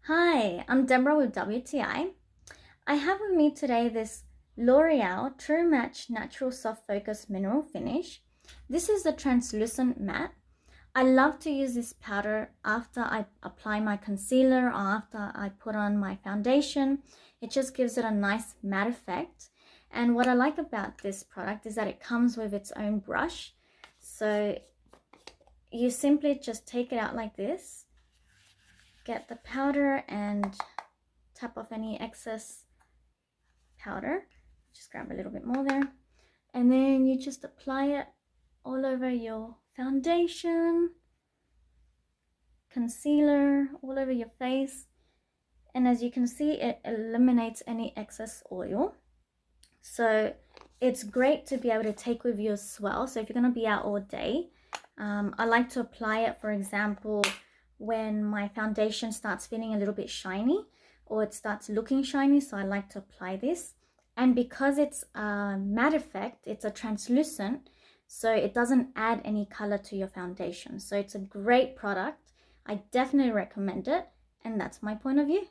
Hi, I'm Deborah with WTI. I have with me today this L'Oreal True Match Natural Soft Focus Mineral Finish. This is the translucent matte. I love to use this powder after I apply my concealer or after I put on my foundation. It just gives it a nice matte effect. And what I like about this product is that it comes with its own brush. So you simply just take it out like this, get the powder and tap off any excess powder. Just grab a little bit more there, and then you just apply it all over your foundation, concealer, all over your face. And as you can see, it eliminates any excess oil, so it's great to be able to take with you as well. So if you're going to be out all day, I like to apply it, for example, when my foundation starts feeling a little bit shiny or it starts looking shiny. So I like to apply this, and because it's a matte effect, it's a translucent, so it doesn't add any color to your foundation. So it's a great product. I definitely recommend it, and that's my point of view.